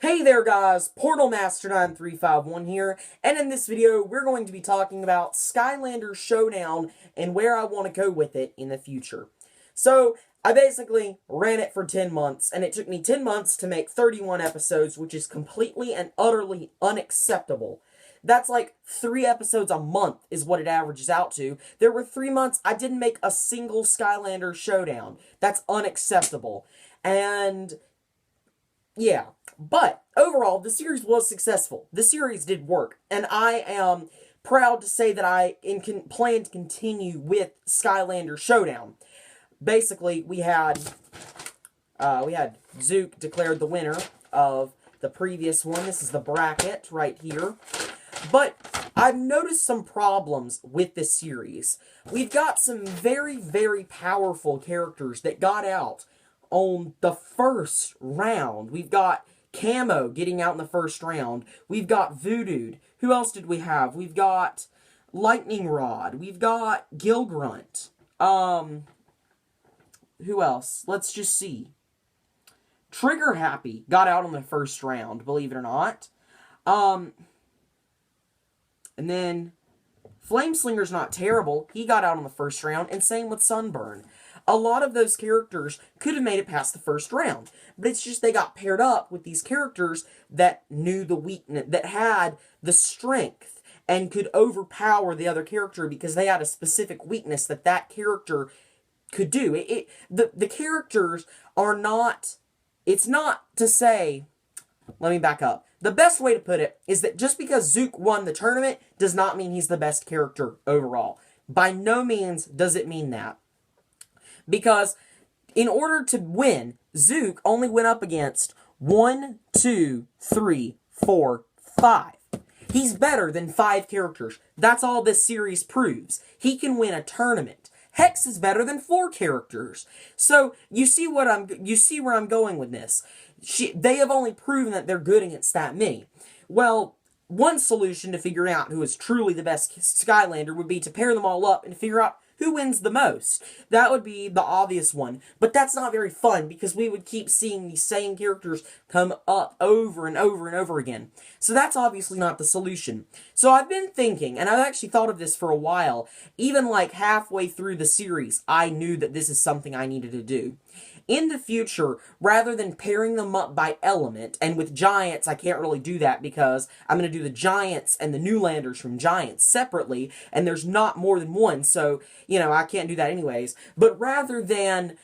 Hey there guys, Portal Master 9351 here, and in this video we're going to be talking about Skylanders Showdown and where I want to go with it in the future. So, I basically ran it for 10 months, and it took me 10 months to make 31 episodes, which is completely and utterly unacceptable. That's like 3 episodes a month is what it averages out to. There were 3 months I didn't make a single Skylanders Showdown. That's unacceptable. And yeah, but overall, the series was successful. The series did work, and I am proud to say that I plan to continue with Skylanders Showdown. Basically, we had Zook declared the winner of the previous one. This is the bracket right here. But I've noticed some problems with this series. We've got some very, very powerful characters that got out on the first round. We've got Camo getting out in the first round. We've got Voodooed. Who else did we have? We've got Lightning Rod. We've got Gilgrunt. Who else? Let's just see. Trigger Happy got out on the first round, believe it or not. And then Flameslinger's not terrible. He got out on the first round, and same with Sunburn. A lot of those characters could have made it past the first round, but it's just they got paired up with these characters that knew the weakness, that had the strength, and could overpower the other character because they had a specific weakness that that character could do. The characters are not, it's not to say, let me back up. The best way to put it is that just because Zook won the tournament does not mean he's the best character overall. By no means does it mean that. Because in order to win, Zook only went up against 1, 2, 3, 4, 5. He's better than 5 characters. That's all this series proves. He can win a tournament. Hex is better than 4 characters. So you see where I'm going with this. They have only proven that they're good against that many. Well, one solution to figuring out who is truly the best Skylander would be to pair them all up and figure out who wins the most. That would be the obvious one. But that's not very fun because we would keep seeing these same characters come up over and over and over again. So that's obviously not the solution. So I've been thinking, and I've actually thought of this for a while, even like halfway through the series, I knew that this is something I needed to do. In the future, rather than pairing them up by element, and with Giants, I can't really do that because I'm going to do the Giants and the Newlanders from Giants separately, and there's not more than one, so, you know, I can't do that anyways. But rather than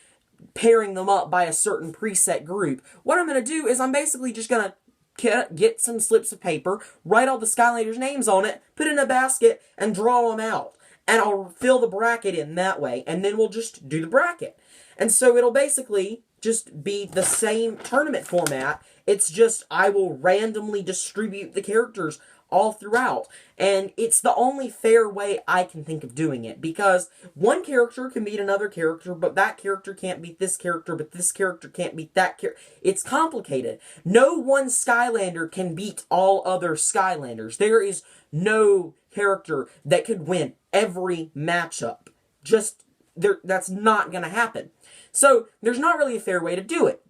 pairing them up by a certain preset group, what I'm going to do is I'm basically just going to get some slips of paper, write all the Skylanders' names on it, put it in a basket, and draw them out. And I'll fill the bracket in that way, and then we'll just do the bracket. And so it'll basically just be the same tournament format. It's just I will randomly distribute the characters all throughout. And it's the only fair way I can think of doing it. Because one character can beat another character, but that character can't beat this character, but this character can't beat that character. It's complicated. No one Skylander can beat all other Skylanders. There is no character that could win every matchup. That's not going to happen. So, there's not really a fair way to do it.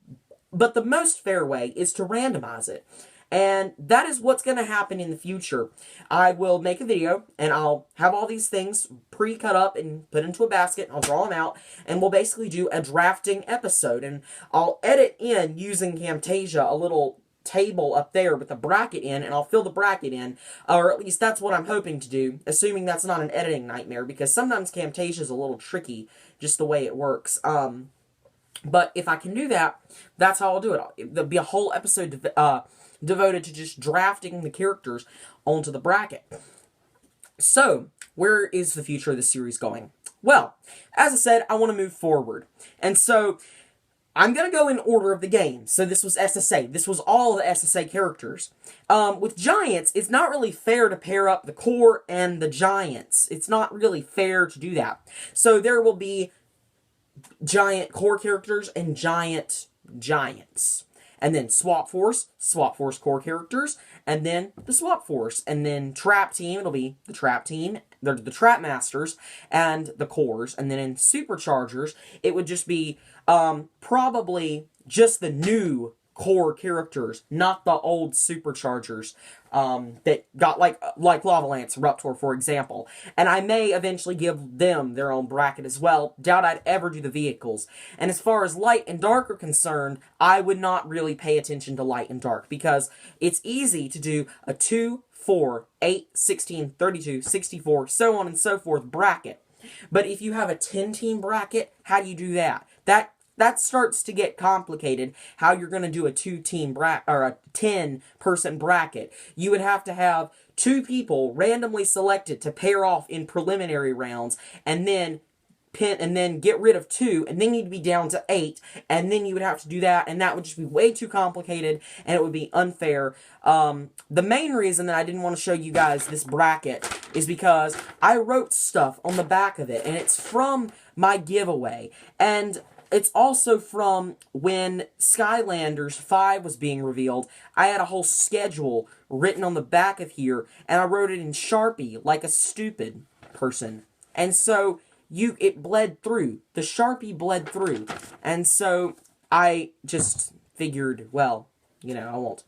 But the most fair way is to randomize it. And that is what's going to happen in the future. I will make a video, and I'll have all these things pre-cut up and put into a basket, and I'll draw them out, and we'll basically do a drafting episode. And I'll edit in, using Camtasia, a little table up there with a bracket in, and I'll fill the bracket in, or at least that's what I'm hoping to do, assuming that's not an editing nightmare, because sometimes Camtasia is a little tricky, just the way it works. But if I can do that, that's how I'll do it. There'll be a whole episode devoted to just drafting the characters onto the bracket. So, where is the future of the series going? Well, as I said, I want to move forward. And so, I'm going to go in order of the game. So this was SSA. This was all the SSA characters. With Giants, it's not really fair to pair up the core and the Giants. It's not really fair to do that. So there will be Giant core characters and Giant Giants. And then Swap Force core characters, and then the Swap Force. And then Trap Team, it'll be the Trap Team, the Trap Masters, and the cores. And then in Superchargers, it would just be probably just the new core characters, not the old superchargers that got like Lava Lance, Ruptor, for example. And I may eventually give them their own bracket as well. Doubt I'd ever do the vehicles. And as far as Light and Dark are concerned, I would not really pay attention to Light and Dark because it's easy to do a 2, 4, 8, 16, 32, 64, so on and so forth bracket. But if you have a 10-team bracket, how do you do that? That starts to get complicated, how you're going to do a 2-team bracket, or a 10-person bracket. You would have to have 2 people randomly selected to pair off in preliminary rounds, and then get rid of 2, and then you'd be down to 8, and then you would have to do that, and that would just be way too complicated, and it would be unfair. The main reason that I didn't want to show you guys this bracket is because I wrote stuff on the back of it, and it's from my giveaway, and it's also from when Skylanders 5 was being revealed. I had a whole schedule written on the back of here, and I wrote it in Sharpie like a stupid person. And so it bled through. The Sharpie bled through. And so I just figured, well, I won't.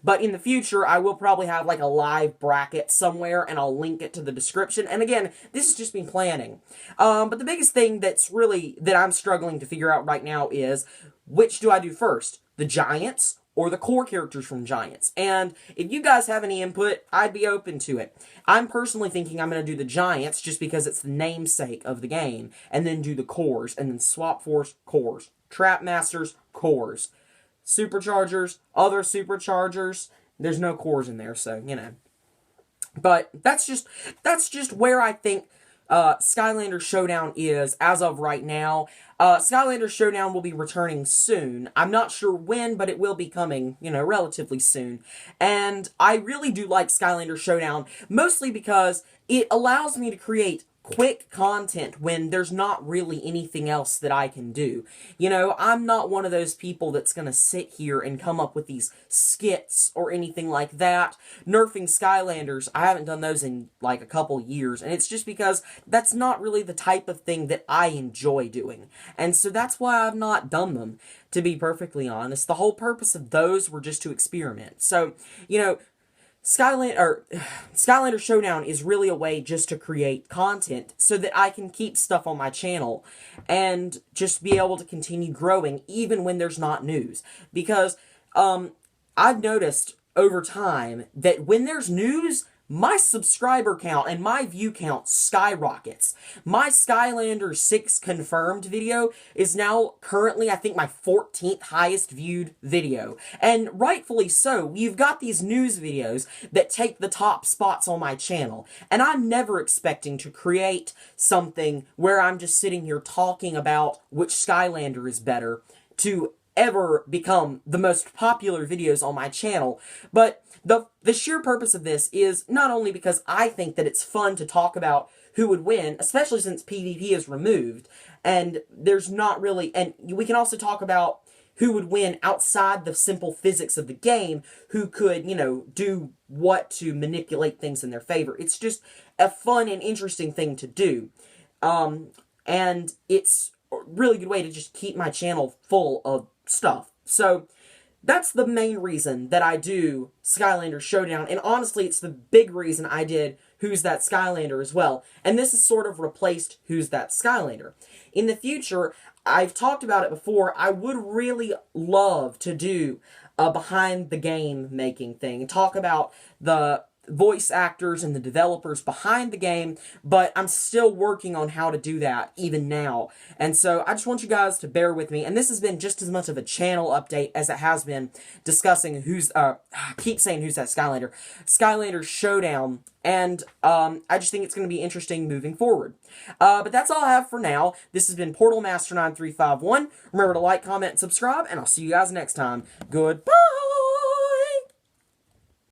But in the future, I will probably have like a live bracket somewhere, and I'll link it to the description. And again, this has just been planning. But the biggest thing that I'm struggling to figure out right now is, which do I do first? The Giants or the core characters from Giants? And if you guys have any input, I'd be open to it. I'm personally thinking I'm going to do the Giants just because it's the namesake of the game, and then do the cores, and then Swap Force cores, Trap Masters cores, Superchargers, other Superchargers. There's no cores in there, so, But that's just where I think Skylanders Showdown is as of right now. Skylanders Showdown will be returning soon. I'm not sure when, but it will be coming, relatively soon. And I really do like Skylanders Showdown, mostly because it allows me to create quick content when there's not really anything else that I can do. I'm not one of those people that's going to sit here and come up with these skits or anything like that. Nerfing Skylanders, I haven't done those in like a couple years, and it's just because that's not really the type of thing that I enjoy doing. And so that's why I've not done them, to be perfectly honest. The whole purpose of those were just to experiment. So, Skylanders Showdown is really a way just to create content so that I can keep stuff on my channel and just be able to continue growing even when there's not news. Because I've noticed over time that when there's news, my subscriber count and my view count skyrockets. My Skylanders 6 confirmed video is now currently, I think, my 14th highest viewed video. And rightfully so. You've got these news videos that take the top spots on my channel. And I'm never expecting to create something where I'm just sitting here talking about which Skylander is better to ever become the most popular videos on my channel. But the sheer purpose of this is not only because I think that it's fun to talk about who would win, especially since PvP is removed, and there's not really, and we can also talk about who would win outside the simple physics of the game, who could, do what to manipulate things in their favor. It's just a fun and interesting thing to do. And it's a really good way to just keep my channel full of stuff. So that's the main reason that I do Skylanders Showdown, and honestly, it's the big reason I did Who's That Skylander as well. And this has sort of replaced Who's That Skylander. In the future, I've talked about it before, I would really love to do a behind the game making thing, talk about the voice actors and the developers behind the game, but I'm still working on how to do that even now. And so I just want you guys to bear with me, and this has been just as much of a channel update as it has been discussing I keep saying Who's That Skylander, Skylanders Showdown, and I just think it's going to be interesting moving forward. But that's all I have for now. This has been Portal Master 9351. Remember to like, comment, and subscribe, and I'll see you guys next time. Goodbye!